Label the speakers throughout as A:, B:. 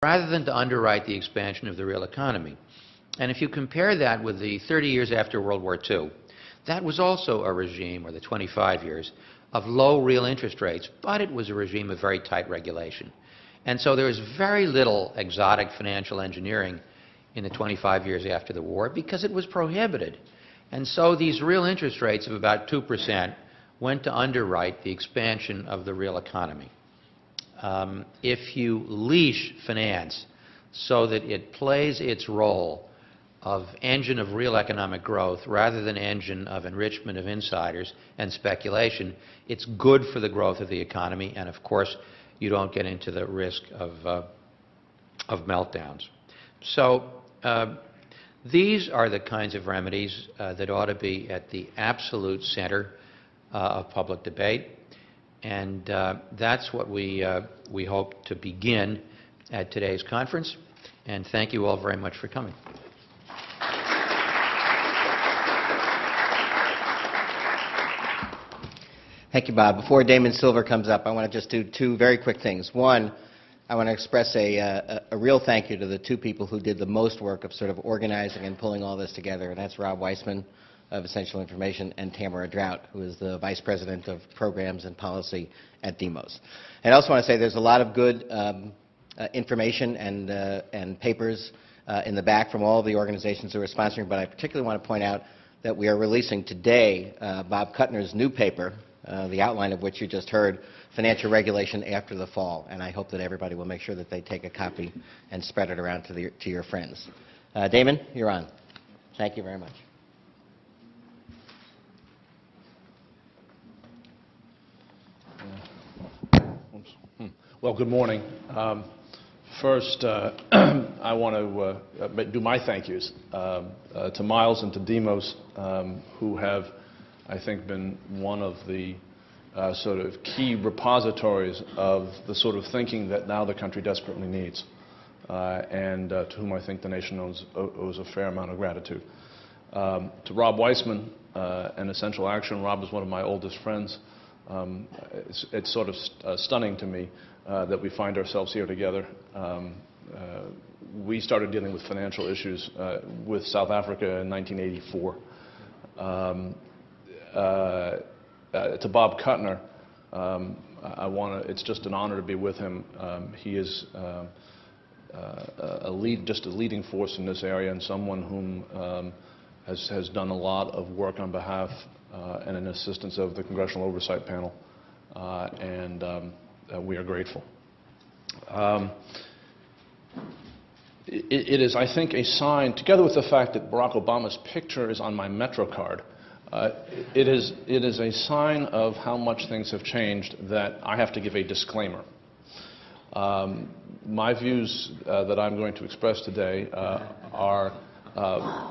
A: rather than to underwrite the expansion of the real economy. And if you compare that with the 30 years after World War II, that was also a regime, or the 25 years, of low real interest rates, but it was a regime of very tight regulation. And so there was very little exotic financial engineering in the 25 years after the war because it was prohibited. And so these real interest rates of about 2% went to underwrite the expansion of the real economy. If you leash finance so that it plays its role of engine of real economic growth rather than engine of enrichment of insiders and speculation, it's good for the growth of the economy, and of course you don't get into the risk of meltdowns. So these are the kinds of remedies that ought to be at the absolute center of public debate, and that's what we hope to begin at today's conference. And thank you all very much for coming.
B: Thank you, Bob. Before Damon Silver comes up, I want to just do two very quick things. One, I want to express a real thank you to the two people who did the most work of sort of organizing and pulling all this together, and that's Rob Weissman of Essential Information and Tamara Drought, who is the Vice President of Programs and Policy at Demos. And I also want to say there's a lot of good information and papers in the back from all the organizations who are sponsoring, but I particularly want to point out that we are releasing today Bob Kuttner's new paper, the outline of which you just heard, Financial Regulation After the Fall, and I hope that everybody will make sure that they take a copy and spread it around to your friends. Damon, you're on. Thank you very much.
C: Well, good morning. First, I want to do my thank yous to Miles and to Demos, who have, I think, been one of the sort of key repositories of the sort of thinking that now the country desperately needs, and to whom I think the nation owes a fair amount of gratitude. To Rob Weissman and Essential Action, Rob is one of my oldest friends. It's sort of stunning to me that we find ourselves here together. We started dealing with financial issues with South Africa in 1984. To Bob Kuttner, it's just an honor to be with him. He is just a leading force in this area, and someone whom has done a lot of work on behalf and in assistance of the Congressional Oversight Panel, and we are grateful. It is, I think, a sign, together with the fact that Barack Obama's picture is on my Metro card, it is a sign of how much things have changed that I have to give a disclaimer. My views that I'm going to express today are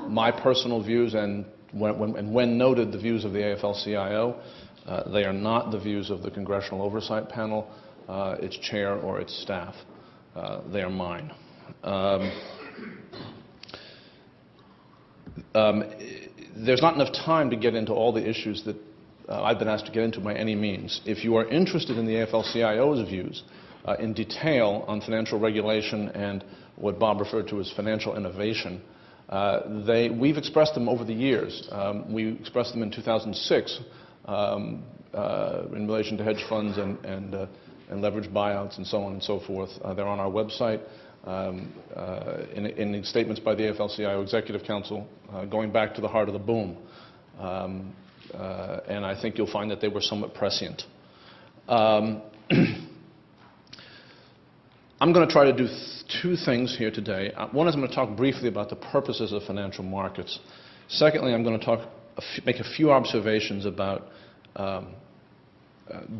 C: my personal views, and when noted, the views of the AFL-CIO. They are not the views of the Congressional Oversight Panel, its chair, or its staff. They are mine. There's not enough time to get into all the issues that I've been asked to get into by any means. If you are interested in the AFL-CIO's views in detail on financial regulation and what Bob referred to as financial innovation, we've expressed them over the years. We expressed them in 2006 in relation to hedge funds and leveraged buyouts and so on and so forth. They're on our website. In statements by the AFL-CIO Executive Council, going back to the heart of the boom. And I think you'll find that they were somewhat prescient. I'm going to try to do two things here today. One is I'm going to talk briefly about the purposes of financial markets. Secondly, I'm going to make a few observations about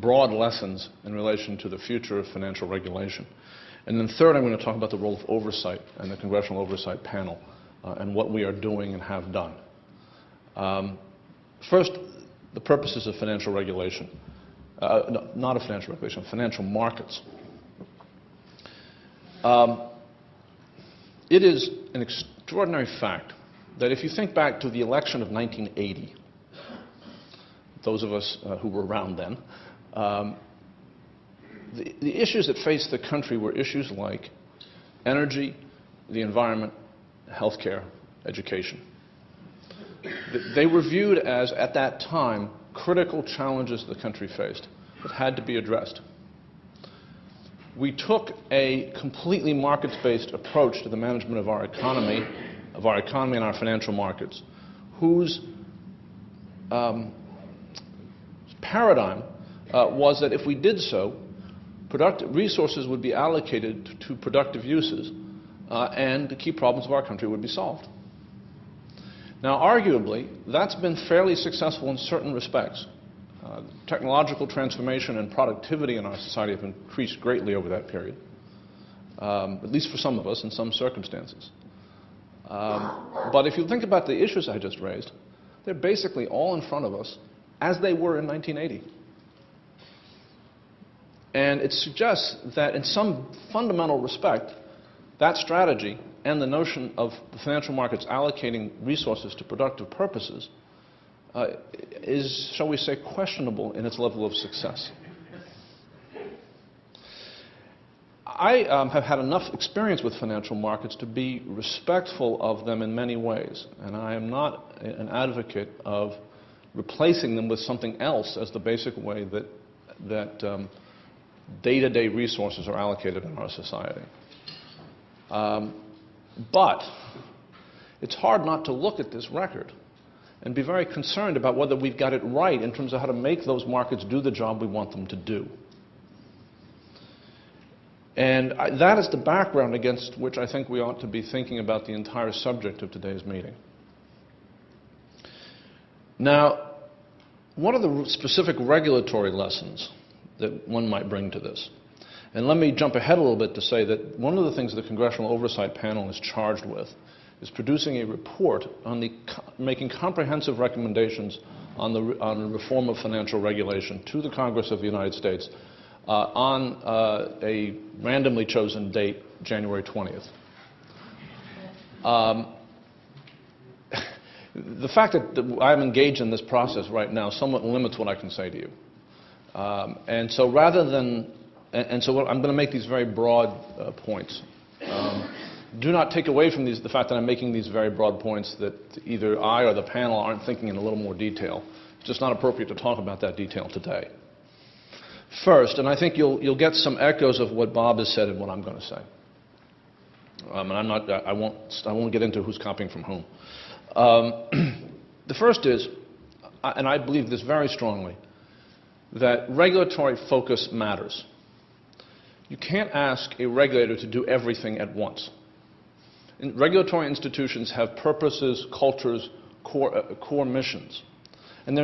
C: broad lessons in relation to the future of financial regulation. And then third, I'm going to talk about the role of oversight and the Congressional Oversight Panel and what we are doing and have done. First, the purposes of financial regulation. No, not of financial regulation, financial markets. It is an extraordinary fact that if you think back to the election of 1980, those of us who were around then, the issues that faced the country were issues like energy, the environment, healthcare, education. They were viewed as, at that time, critical challenges the country faced that had to be addressed. We took a completely markets-based approach to the management of our economy and our financial markets, whose paradigm was that if we did so, resources would be allocated to productive uses, and the key problems of our country would be solved. Now, arguably, that's been fairly successful in certain respects. Technological transformation and productivity in our society have increased greatly over that period, at least for some of us in some circumstances. But if you think about the issues I just raised, they're basically all in front of us as they were in 1980. And it suggests that in some fundamental respect, that strategy and the notion of the financial markets allocating resources to productive purposes is, shall we say, questionable in its level of success. I have had enough experience with financial markets to be respectful of them in many ways, and I am not an advocate of replacing them with something else as the basic way that day-to-day resources are allocated in our society. But it's hard not to look at this record and be very concerned about whether we've got it right in terms of how to make those markets do the job we want them to do. And that is the background against which I think we ought to be thinking about the entire subject of today's meeting. Now, what are the specific regulatory lessons that one might bring to this? And let me jump ahead a little bit to say that one of the things the Congressional Oversight Panel is charged with is producing a report on making comprehensive recommendations on the reform of financial regulation to the Congress of the United States on a randomly chosen date, January 20th. The fact that I'm engaged in this process right now somewhat limits what I can say to you. And so I'm going to make these very broad points. Do not take away from the fact that I'm making these very broad points that either I or the panel aren't thinking in a little more detail. It's just not appropriate to talk about that detail today. First, and I think you'll get some echoes of what Bob has said and what I'm going to say. And I won't get into who's copying from whom. The first is, and I believe this very strongly, that regulatory focus matters. You can't ask a regulator to do everything at once. Regulatory institutions have purposes, cultures, core missions. And